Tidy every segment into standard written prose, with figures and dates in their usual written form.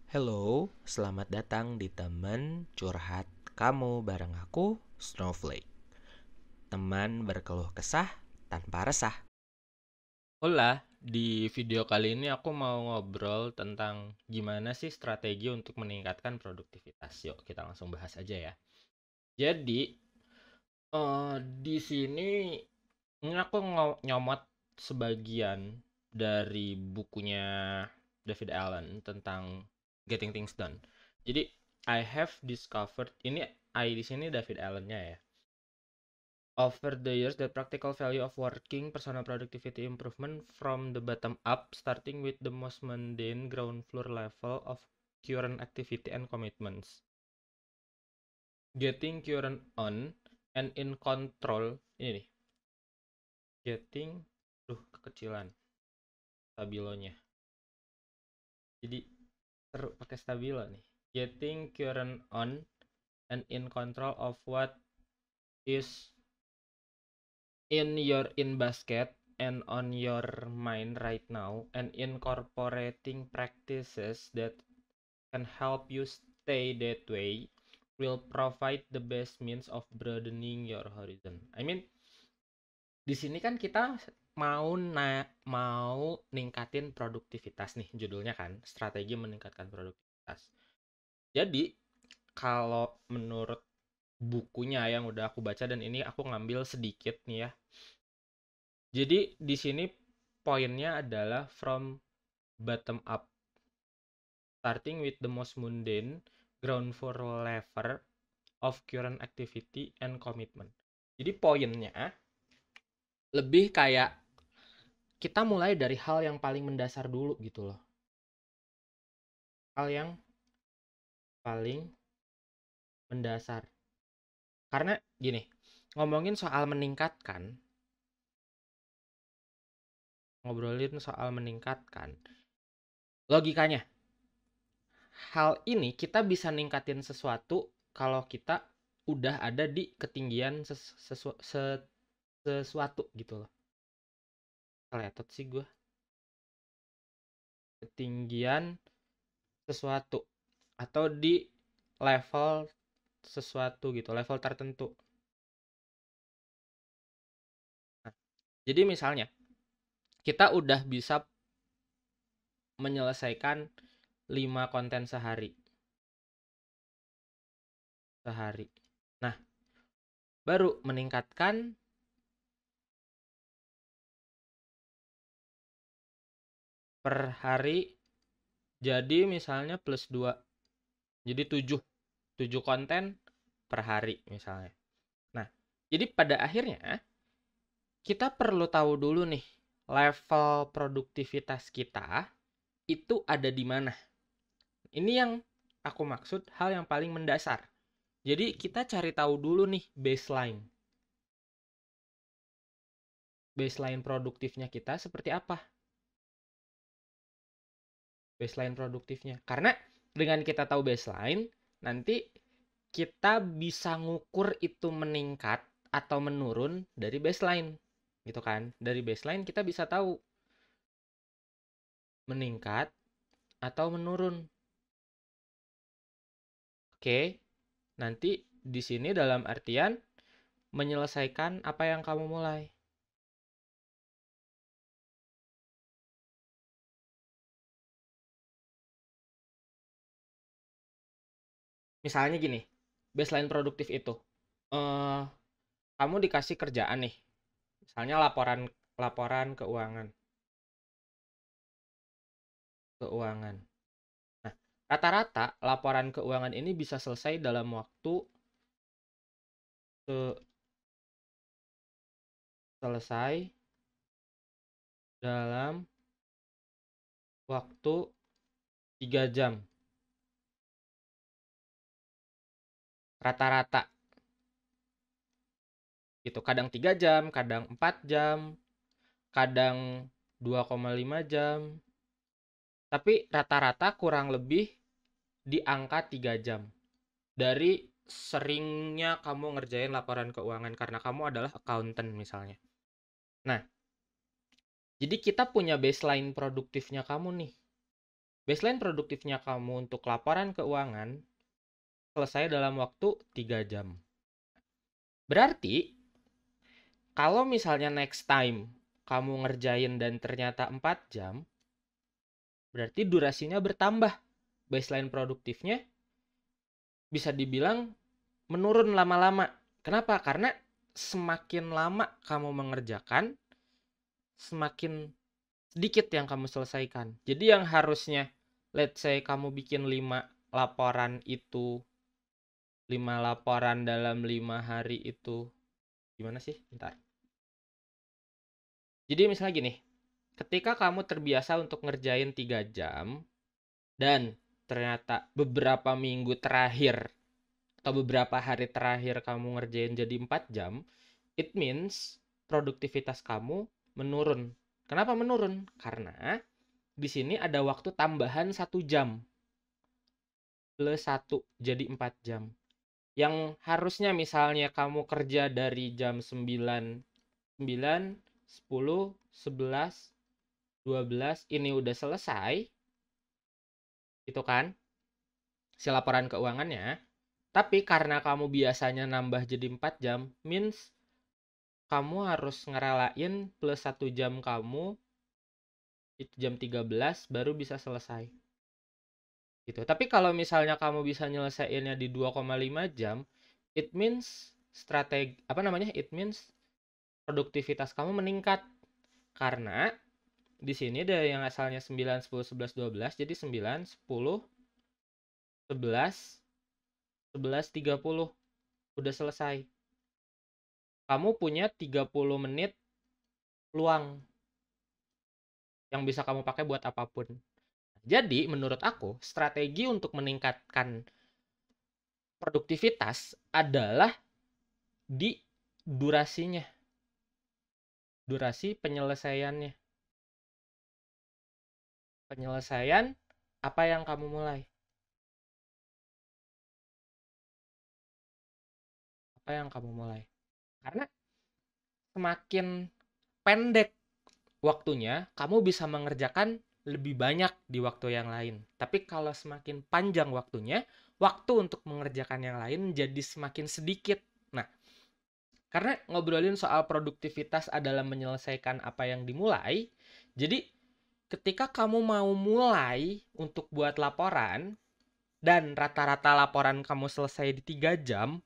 Hello, selamat datang di teman curhat kamu bareng aku, Snowflake. Teman berkeluh kesah tanpa resah. Hola, di video kali ini aku mau ngobrol tentang gimana sih strategi untuk meningkatkan produktivitas. Yuk, kita langsung bahas aja ya. Jadi, di sini ini aku nyomot sebagian dari bukunya David Allen tentang Getting Things Done. Jadi, I have discovered ini di sini David Allen-nya ya. Over the years, the practical value of working personal productivity improvement from the bottom up, starting with the most mundane ground floor level of current activity and commitments. Getting current on and in control. Ini nih. Getting, kekecilan stabilonya. Jadi pakai stabilo nih. Getting current on and in control of what is in your in basket and on your mind right now, and incorporating practices that can help you stay that way will provide the best means of broadening your horizon. I mean, di sini kan kita mau ningkatin produktivitas nih, judulnya kan strategi meningkatkan produktivitas. Jadi kalau menurut bukunya yang udah aku baca, dan ini aku ngambil sedikit nih ya. Jadi di sini poinnya adalah from bottom up, starting with the most mundane ground floor level of current activity and commitment. Jadi poinnya lebih kayak kita mulai dari hal yang paling mendasar dulu gitu loh. Hal yang paling mendasar. Karena gini, ngobrolin soal meningkatkan, logikanya hal ini kita bisa ningkatin sesuatu kalau kita udah ada di ketinggian sesuatu gitu loh. Keletot sih gue. Ketinggian sesuatu atau di level sesuatu gitu, level tertentu. Nah, jadi misalnya kita udah bisa menyelesaikan 5 konten sehari. Nah, baru meningkatkan per hari jadi misalnya plus 2. Jadi 7 konten per hari misalnya. Nah, jadi pada akhirnya kita perlu tahu dulu nih level produktivitas kita itu ada di mana. Ini yang aku maksud hal yang paling mendasar. Jadi kita cari tahu dulu nih baseline. Baseline produktifnya kita seperti apa? Baseline produktifnya. Karena dengan kita tahu baseline, nanti kita bisa ngukur itu meningkat atau menurun dari baseline. Gitu kan? Dari baseline kita bisa tahu meningkat atau menurun. Oke. Nanti di sini dalam artian menyelesaikan apa yang kamu mulai. Misalnya gini, baseline produktif itu. Eh, kamu dikasih kerjaan nih. Misalnya laporan laporan keuangan. Keuangan. Nah, rata-rata laporan keuangan ini bisa selesai dalam waktu selesai dalam waktu 3 jam. Rata-rata gitu. Kadang 3 jam, kadang 4 jam, kadang 2,5 jam. Tapi rata-rata kurang lebih di angka 3 jam. Dari seringnya kamu ngerjain laporan keuangan karena kamu adalah accountant misalnya. Nah, jadi kita punya baseline produktifnya kamu nih. baseline produktifnya kamu untuk laporan keuangan selesai dalam waktu 3 jam. Berarti, kalau misalnya next time kamu ngerjain dan ternyata 4 jam, berarti durasinya bertambah. Baseline produktifnya bisa dibilang menurun lama-lama. Kenapa? Karena semakin lama kamu mengerjakan, semakin sedikit yang kamu selesaikan. Jadi yang harusnya, let's say kamu bikin 5 laporan itu, 5 laporan dalam 5 hari itu, gimana sih? Bentar. Jadi misalnya gini, ketika kamu terbiasa untuk ngerjain 3 jam, dan ternyata beberapa minggu terakhir atau beberapa hari terakhir kamu ngerjain jadi 4 jam, it means produktivitas kamu menurun. Kenapa menurun? Karena di sini ada waktu tambahan 1 jam plus 1 jadi 4 jam. Yang harusnya misalnya kamu kerja dari jam 9, 10, 11, 12 ini udah selesai, itu kan si laporan keuangannya. Tapi karena kamu biasanya nambah jadi 4 jam, means kamu harus ngerelain plus 1 jam kamu, itu jam 13 baru bisa selesai. Gitu. Tapi kalau misalnya kamu bisa nyelesainnya di 2,5 jam, it means it means produktivitas kamu meningkat. Karena di sini ada yang asalnya 9, 10, 11, 12, jadi 9, 10, 11, 11, 30 udah selesai. Kamu punya 30 menit luang yang bisa kamu pakai buat apapun. Jadi menurut aku strategi untuk meningkatkan produktivitas adalah di durasinya. Durasi penyelesaiannya. Penyelesaian apa yang kamu mulai. Apa yang kamu mulai. Karena semakin pendek waktunya, kamu bisa mengerjakan lebih banyak di waktu yang lain. Tapi kalau semakin panjang waktunya, waktu untuk mengerjakan yang lain jadi semakin sedikit. Nah, karena ngobrolin soal produktivitas adalah menyelesaikan apa yang dimulai, jadi ketika kamu mau mulai untuk buat laporan, dan rata-rata laporan kamu selesai di 3 jam,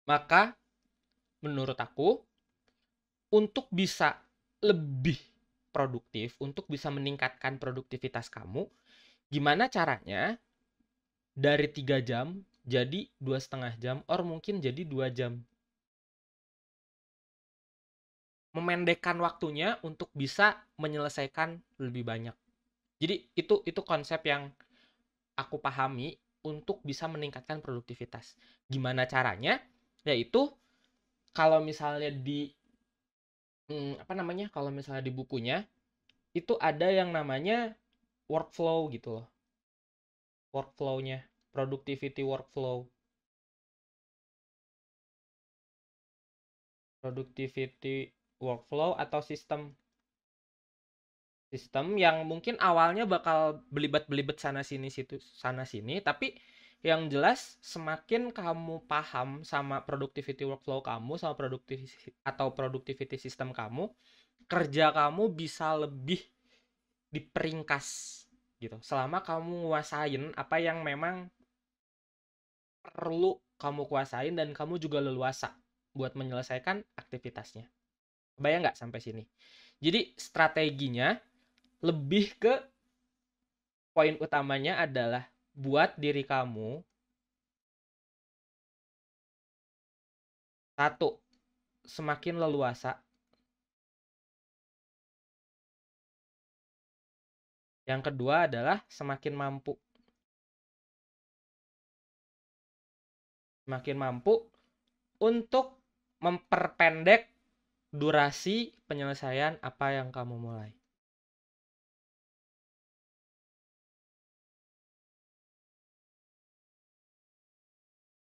maka menurut aku, untuk bisa lebih produktif, untuk bisa meningkatkan produktivitas kamu, gimana caranya dari 3 jam jadi 2,5 jam, or mungkin jadi 2 jam. Memendekkan waktunya untuk bisa menyelesaikan lebih banyak. Jadi itu konsep yang aku pahami untuk bisa meningkatkan produktivitas. Gimana caranya? Yaitu kalau misalnya kalau misalnya di bukunya itu ada yang namanya workflow gitu loh. Workflow-nya, productivity workflow. Productivity workflow atau sistem yang mungkin awalnya bakal belibet-belibet sana sini, tapi yang jelas semakin kamu paham sama productivity workflow kamu, sama productivity system kamu, kerja kamu bisa lebih diperingkas gitu. Selama kamu nguasain apa yang memang perlu kamu kuasain dan kamu juga leluasa buat menyelesaikan aktivitasnya. Bayang nggak sampai sini? Jadi strateginya lebih ke poin utamanya adalah buat diri kamu satu semakin leluasa. Yang kedua adalah semakin mampu. Semakin mampu untuk memperpendek durasi penyelesaian apa yang kamu mulai.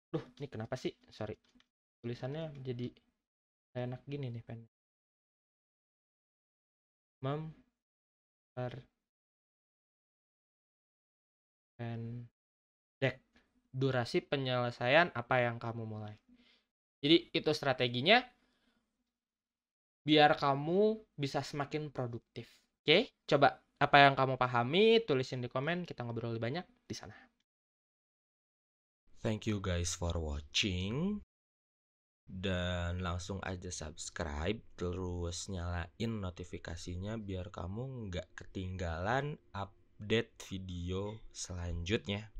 Duh, ini kenapa sih? Sorry. Tulisannya jadi enak gini nih, pen. Memper pendek. Durasi penyelesaian apa yang kamu mulai. Jadi itu strateginya biar kamu bisa semakin produktif. Oke, coba apa yang kamu pahami tulisin di komen, kita ngobrol lebih banyak di sana. Thank you guys for watching. Dan langsung aja subscribe, terus nyalain notifikasinya biar kamu nggak ketinggalan update video selanjutnya.